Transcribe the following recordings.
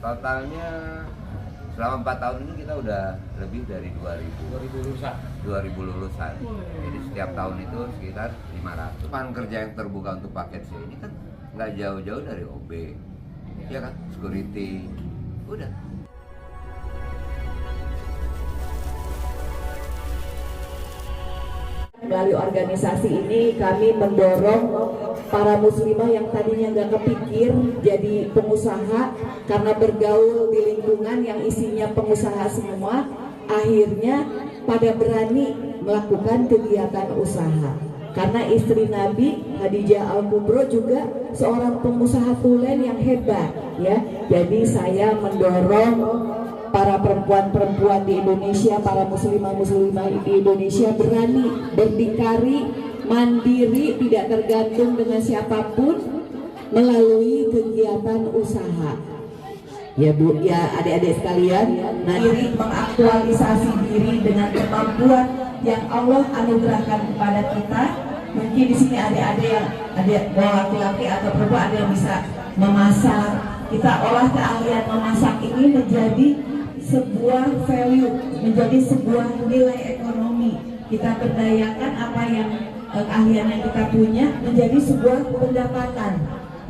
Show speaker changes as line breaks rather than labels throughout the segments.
Totalnya selama 4 tahun ini kita udah lebih dari 2000 lulusan. Jadi setiap tahun itu sekitar 500. Lapangan kerja yang terbuka untuk paket C ini kan nggak jauh-jauh dari OB, ya kan, security, udah.
Melalui organisasi ini kami mendorong para muslimah yang tadinya nggak kepikir jadi pengusaha karena bergaul di lingkungan yang isinya pengusaha semua, akhirnya pada berani melakukan kegiatan usaha. Karena istri Nabi Khadijah Al-Kubro juga seorang pengusaha tulen yang hebat, ya. Jadi saya mendorong para perempuan-perempuan di Indonesia, para muslimah-muslimah di Indonesia berani berdikari, mandiri, tidak tergantung dengan siapapun melalui kegiatan usaha. Ya Bu, ya adik-adik sekalian, nah diri mengaktualisasi diri dengan kemampuan yang Allah anugerahkan kepada kita. Mungkin di sini adik-adik yang ada laki-laki atau perempuan ada yang bisa memasak. Kita olah keahlian memasak ini menjadi sebuah value, menjadi sebuah nilai ekonomi. Kita berdayakan apa yang keahlian yang kita punya menjadi sebuah pendapatan.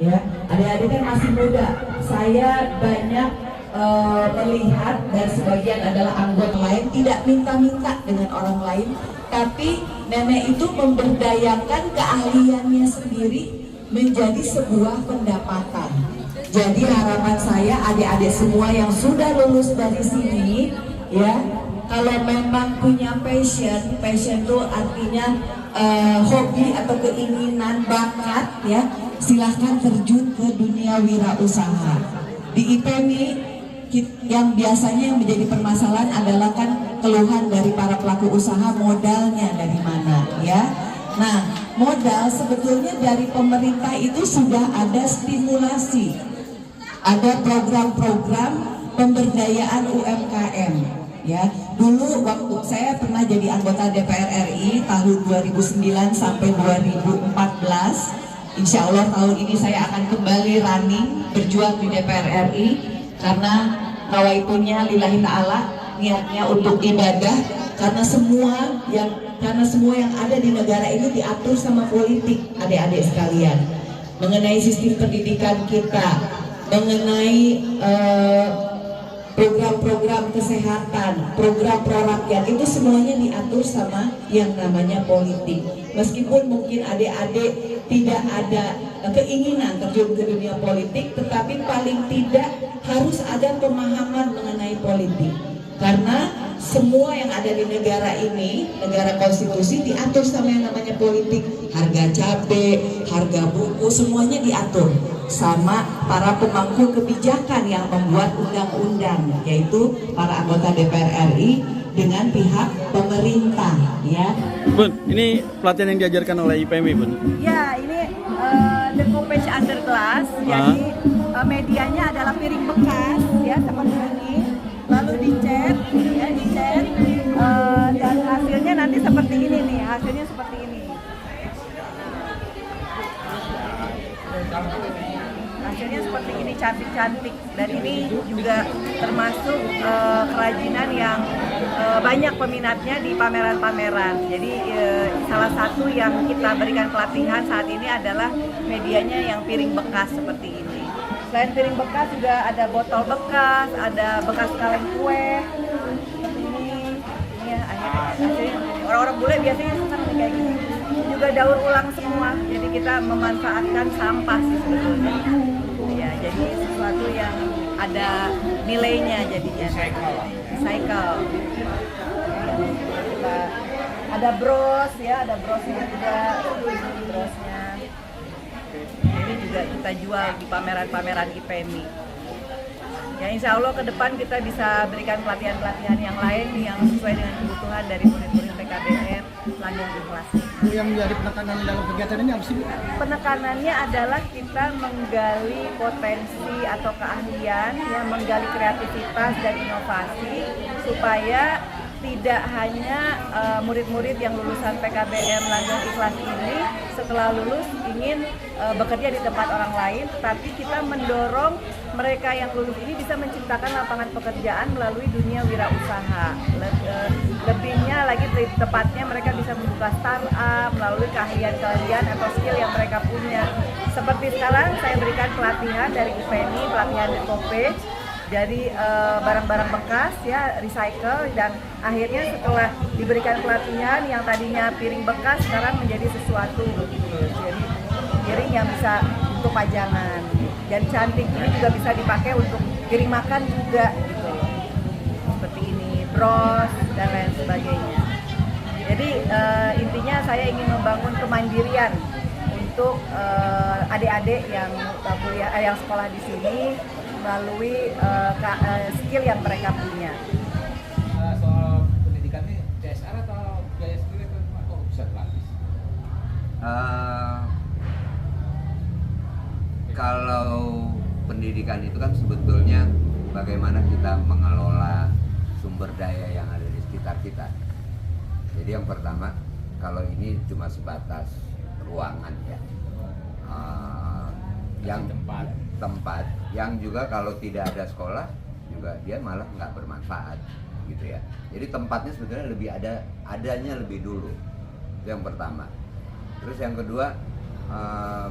Ya, adik-adik kan masih muda. Saya banyak melihat dan sebagian adalah anggota lain tidak minta-minta dengan orang lain, tapi nenek itu memberdayakan keahliannya sendiri menjadi sebuah pendapatan. Jadi harapan saya adik-adik semua yang sudah lulus dari sini, ya, kalau memang punya passion itu artinya hobi atau keinginan, bakat, ya, silahkan terjun ke dunia wirausaha. Di IPMI yang biasanya yang menjadi permasalahan adalah kan keluhan dari para pelaku usaha, modalnya dari mana, ya. Nah, modal sebetulnya dari pemerintah itu sudah ada stimulasi. Ada program-program pemberdayaan UMKM, ya. Dulu waktu saya pernah jadi anggota DPR RI tahun 2009 sampai 2014. Insya Allah tahun ini saya akan kembali running berjuang di DPR RI karena nawaitunya lillahi ta'ala, niatnya untuk ibadah, karena semua yang ada di negara ini diatur sama politik, adik-adik sekalian, mengenai sistem pendidikan kita, mengenai program-program kesehatan, program pro-rakyat, itu semuanya diatur sama yang namanya politik. Meskipun mungkin adik-adik tidak ada keinginan terjun ke dunia politik, tetapi paling tidak harus ada pemahaman mengenai politik. Karena semua yang ada di negara ini, negara konstitusi, diatur sama yang namanya politik. Harga cabai, harga buku, semuanya diatur sama para pemangku kebijakan yang membuat undang-undang, yaitu para anggota DPR RI dengan pihak pemerintah, ya.
Bun, ini pelatihan yang diajarkan oleh IPMI, Bun?
Ya, ini The Coupage Under Glass. Jadi medianya adalah piring bekas, ya, seperti ini. Lalu dicat, ya, dicat, dan hasilnya nanti seperti ini nih. Hasilnya seperti ini. Hasilnya seperti ini, cantik-cantik, dan ini juga termasuk kerajinan yang banyak peminatnya di pameran-pameran. Jadi salah satu yang kita berikan pelatihan saat ini adalah medianya yang piring bekas seperti ini. Selain piring bekas juga ada botol bekas, ada bekas kaleng kue seperti ini. Ya, akhirnya orang-orang bule biasanya suka kayak gini. Juga daur ulang semua, jadi kita memanfaatkan sampah sih sebetulnya. Ya, jadi sesuatu yang ada nilainya jadinya. Recycle. Ada bros, ya, ada brosnya juga. Brosnya. Ini juga kita jual di pameran-pameran IPMI. Ya, insya Allah ke depan kita bisa berikan pelatihan-pelatihan yang lain yang sesuai dengan kebutuhan dari murid-murid PKBM Langgeng Ikhlas.
Yang menjadi penekanan dalam kegiatan ini apa sih, Bu?
Penekanannya adalah kita menggali potensi atau keahlian, ya, menggali kreativitas dan inovasi supaya tidak hanya murid-murid yang lulusan PKBM Langgeng Ikhlas ini setelah lulus ingin bekerja di tempat orang lain, tapi kita mendorong mereka yang lulus ini bisa menciptakan lapangan pekerjaan melalui dunia wirausaha. Lebihnya lagi tepatnya mereka bisa membuka startup melalui keahlian-keahlian atau skill yang mereka punya. Seperti sekarang saya berikan pelatihan dari IPMI, pelatihan decopage dari barang-barang bekas ya, recycle, dan akhirnya setelah diberikan pelatihan yang tadinya piring bekas sekarang menjadi sesuatu gitu. Jadi piring yang bisa untuk pajangan dan cantik, ini juga bisa dipakai untuk piring makan juga gitu. Seperti ini, bros dan lain sebagainya. Jadi intinya saya ingin membangun kemandirian untuk adik-adik yang kuliah, yang sekolah di sini melalui skill yang mereka punya.
Soal pendidikan ini CSR atau biaya sendiri atau bisa gratis?
Kalau pendidikan itu kan sebetulnya bagaimana kita mengelola sumber daya yang ada di sekitar kita. Jadi yang pertama, kalau ini cuma sebatas ruangan ya, yang tempat yang juga kalau tidak ada sekolah juga dia malah nggak bermanfaat gitu ya. Jadi tempatnya sebetulnya lebih adanya lebih dulu, itu yang pertama. Terus yang kedua,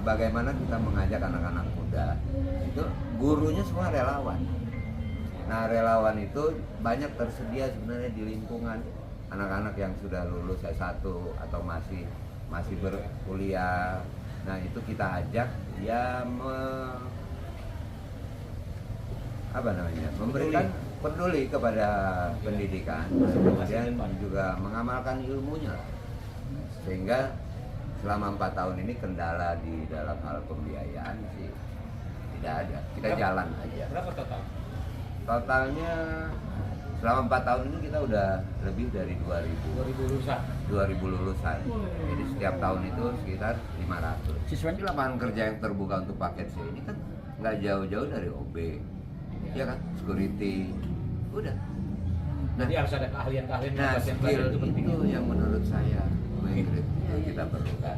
bagaimana kita mengajak anak-anak muda, itu gurunya semua relawan. Nah, relawan itu banyak tersedia sebenarnya di lingkungan anak-anak yang sudah lulus S1 atau masih berkuliah. Nah, itu kita ajak dia memberikan peduli kepada pendidikan, kemudian juga mengamalkan ilmunya, sehingga selama 4 tahun ini kendala di dalam hal pembiayaan sih tidak ada, kita jalan aja.
Berapa total?
Totalnya selama 4 tahun ini kita udah lebih dari 2000 lulusan. Jadi setiap tahun itu sekitar 500. Siswanya lapangan kerja yang terbuka untuk paket C ini kan nggak jauh-jauh dari OB, ya kan, security, udah.
Jadi harus ada keahlian-keahlian
Nah,
yang
skill
itu penting.
itu yang menurut saya itu kita perlukan.